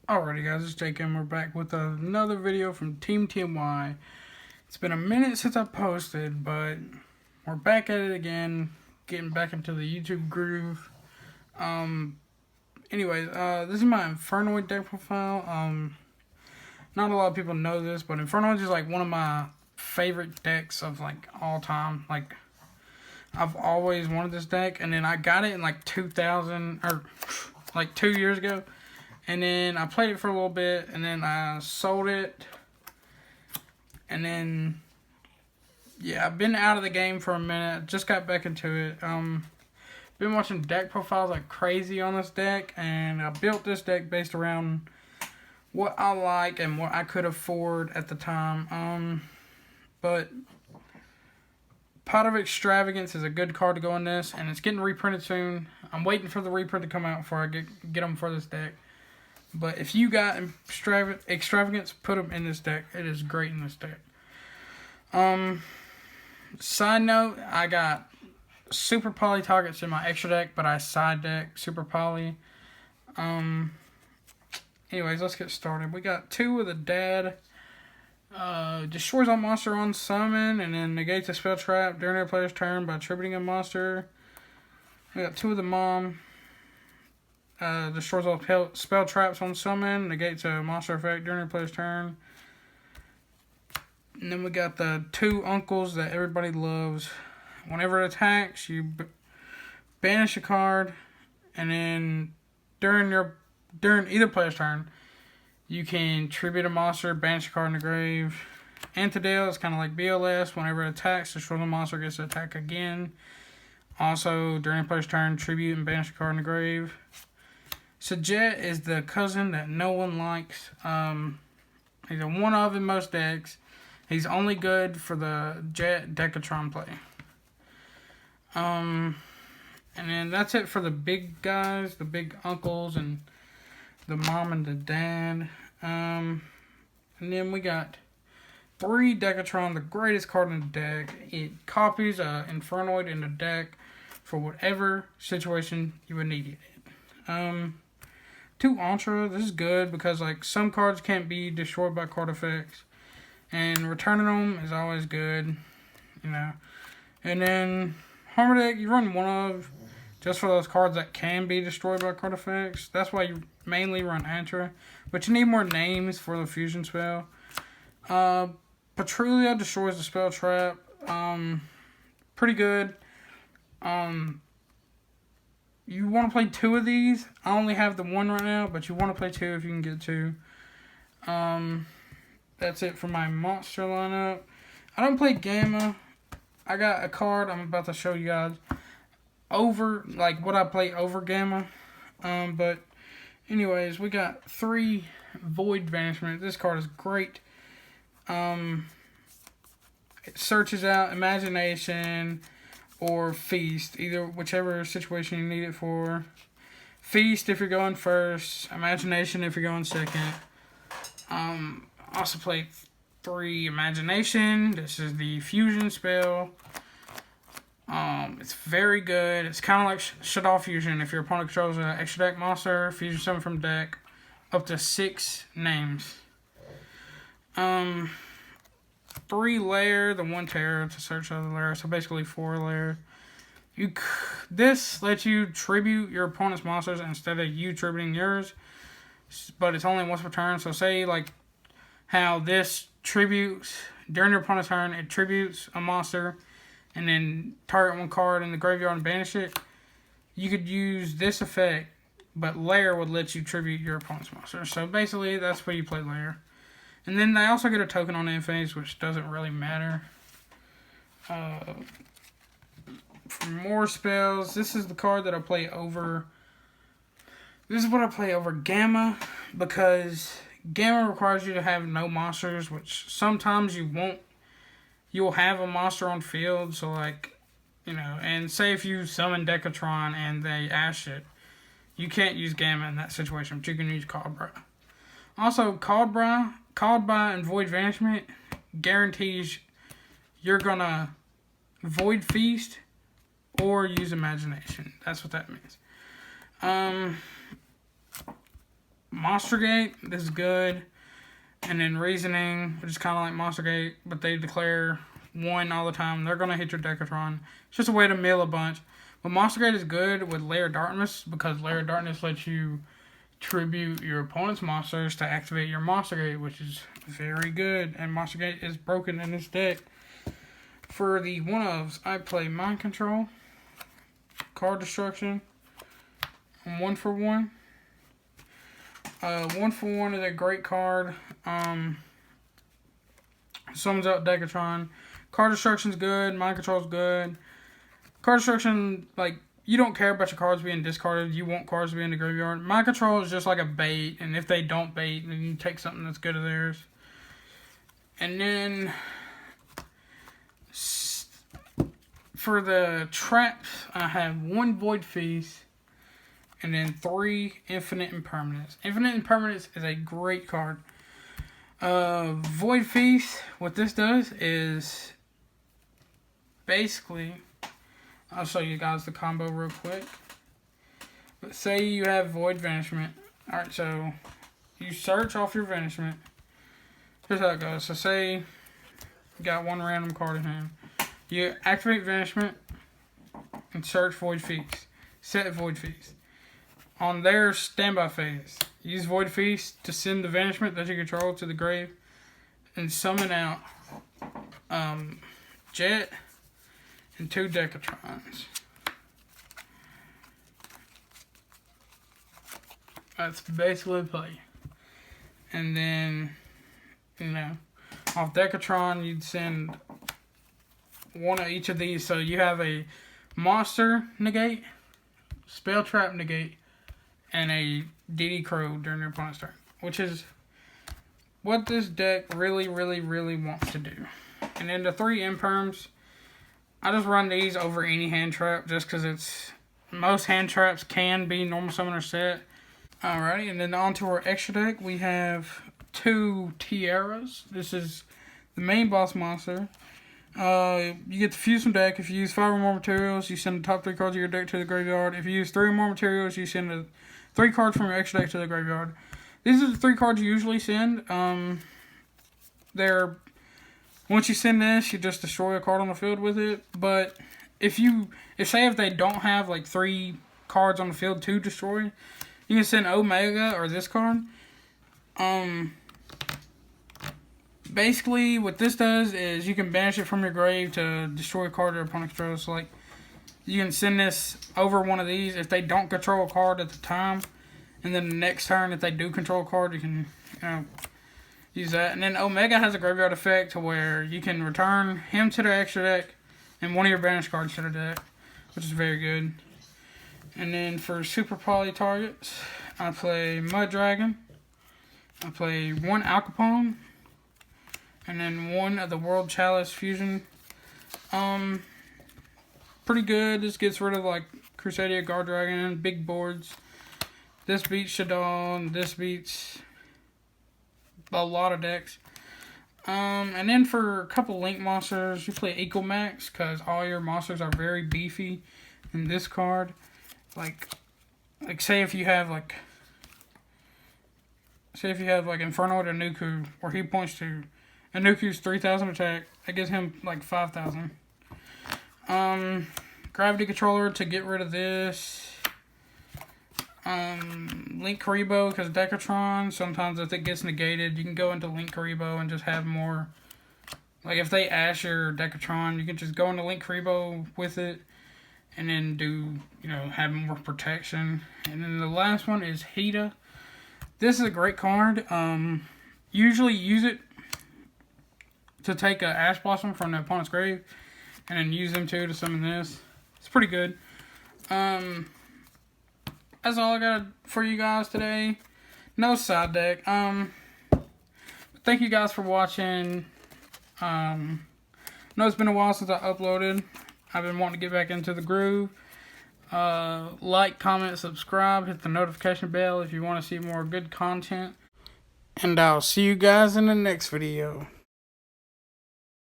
Alrighty guys, it's Jake and we're back with another video from Team TMY. It's been a minute since I posted, but we're back at it again, getting back into the YouTube groove. Anyways, this is my Infernoid deck profile. Not a lot of people know this, but Infernoid is like one of my favorite decks of like all time. Like, I've always wanted this deck, and then I got it in like 2000, or like 2 years ago. And then I played it for a little bit, and then I sold it. And then, yeah, I've been out of the game for a minute. Just got back into it. Been watching deck profiles like crazy on this deck, and I built this deck based around what I like and what I could afford at the time. But Pot of Extravagance is a good card to go in this, and it's getting reprinted soon. I'm waiting for the reprint to come out before I get them for this deck. But if you got Extravagance, put them in this deck. It is great in this deck. Side note, I got Super Poly targets in my extra deck, but I side deck Super Poly. Anyways, let's get started. We got 2 of the dad. Destroys all monster on summon, and then negates a spell trap during their player's turn by tributing a monster. We got 2 of the mom. Destroys all spell traps on summon, negates a monster effect during your player's turn. And then we got the 2 uncles that everybody loves. Whenever it attacks, you banish a card, and then during either player's turn, you can tribute a monster, banish a card in the grave. Antidale is kind of like BLS. Whenever it attacks, destroy the monster, gets to attack again. Also, during a player's turn, tribute and banish a card in the grave. Sajet is the cousin that no one likes. He's a one-of in most decks. He's only good for the Jet Decatron play. And then that's it for the big guys, the big uncles, and the mom and the dad. And then we got 3 Decatron, the greatest card in the deck. It copies Infernoid in the deck for whatever situation you would need it. 2 Entra, this is good because like some cards can't be destroyed by card effects, and returning them is always good, you know. And then Harmor deck, you run 1 of just for those cards that can be destroyed by card effects. That's why you mainly run Entra, but you need more names for the fusion spell. Patrulia destroys the spell trap. Pretty good. You want to play 2 of these. I only have the 1 right now, but you want to play 2 if you can get 2. That's it for my monster lineup. I don't play Gamma. I got a card I'm about to show you guys over, like what I play over Gamma. But anyways, we got 3 Void Banishment. This card is great. It searches out Imagination or Feast, either whichever situation you need it for. Feast if you're going first, Imagination if you're going second. Also play 3 Imagination. This is the fusion spell. It's very good. It's kind of like Shut Off Fusion. If your opponent controls an extra deck monster, fusion summon from deck, up to 6 names. 3 Lair, the 1 terror to search other lair, so basically 4 Lair. This lets you tribute your opponent's monsters instead of you tributing yours, but it's only once per turn. So say like how this tributes during your opponent's turn, it tributes a monster, and then target 1 card in the graveyard and banish it. You could use this effect, but Lair would let you tribute your opponent's monster. So basically, that's where you play Lair. And then they also get a token on Infinite, which doesn't really matter. For more spells, this is the card that I play over. This is what I play over Gamma, because Gamma requires you to have no monsters, which sometimes you won't. You'll have a monster on field, so like, you know, and say if you summon Decatron and they ash it, you can't use Gamma in that situation, but you can use Caldbra. Also, Caldbra and Void Banishment guarantees you're gonna Void Feast or use Imagination. That's what that means. Monster Gate, this is good. And then Reasoning, which is kind of like Monster Gate, but they declare 1 all the time. They're going to hit your Decatron. It's just a way to mill a bunch. But Monster Gate is good with Lair Darkness, because Lair Darkness lets you tribute your opponent's monsters to activate your Monster Gate, which is very good. And Monster Gate is broken in this deck. For the one-ofs, I play Mind Control, Card Destruction, and 1-for-1. 1-for-1 is a great card. Summons out Decatron. Card Destruction's good. Mind Control's good. Card Destruction, like, you don't care about your cards being discarded. You want cards to be in the graveyard. Mind Control is just like a bait, and if they don't bait, then you take something that's good of theirs. And then for the traps, I have 1 Void Feast, and then 3 Infinite Impermanence. Infinite Impermanence is a great card. Void Feast, what this does is basically, I'll show you guys the combo real quick. But say you have Void Vanishment. Alright, so you search off your Vanishment. Here's how it goes. So say you got 1 random card in hand. You activate Vanishment and search Void Feast. Set Void Feast. On their standby phase, use Void Feast to send the Vanishment that you control to the grave and summon out Jet and 2 Decatrons. That's basically the play. And then, you know, off Decatron, you'd send 1 of each of these. So you have a Monster negate, Spell Trap negate, and a DD Crow during your opponent's turn, which is what this deck really wants to do. And then the 3 Imperms, I just run these over any hand trap just because it's, most hand traps can be normal summoner set. Alrighty, and then onto our extra deck, we have 2 Tiaras. This is the main boss monster. You get to fuse from deck. If you use 5 or more materials, you send the top 3 cards of your deck to the graveyard. If you use 3 or more materials, you send 3 cards from your extra deck to the graveyard. These are the 3 cards you usually send. They're, once you send this, you just destroy a card on the field with it. But if they don't have like 3 cards on the field to destroy, you can send Omega or this card. Basically, what this does is you can banish it from your grave to destroy a card your opponent controls. So, like, you can send this over one of these if they don't control a card at the time. And then the next turn, if they do control a card, you can, use that. And then Omega has a graveyard effect to where you can return him to the extra deck and 1 of your banished cards to the deck, which is very good. And then for super poly targets, I play Mud Dragon. I play 1 Alcapone. And then 1 of the World Chalice Fusion. Pretty good. This gets rid of like Crusadia, Guard Dragon, big boards. This beats Shaddoll. This beats a lot of decks. And then for a couple Link monsters, you play Equal Max because all your monsters are very beefy in this card. Like say if you have like Infernoid or Nuku, where he points to, and Nuku's 3,000 attack, that gives him like 5,000. Gravity Controller to get rid of this. Link Karibo, because Decatron, sometimes if it gets negated, you can go into Link Karibo and just have more. Like if they ash your Decatron, you can just go into Link Karibo with it and then do, have more protection. And then the last one is Hida. This is a great card. Usually use it to take a Ash Blossom from the opponent's grave and then use them to summon this. It's pretty good. That's all I got for you guys today. No side deck. Thank you guys for watching. I know it's been a while since I uploaded. I've been wanting to get back into the groove. Like, comment, subscribe, hit the notification bell if you want to see more good content. And I'll see you guys in the next video.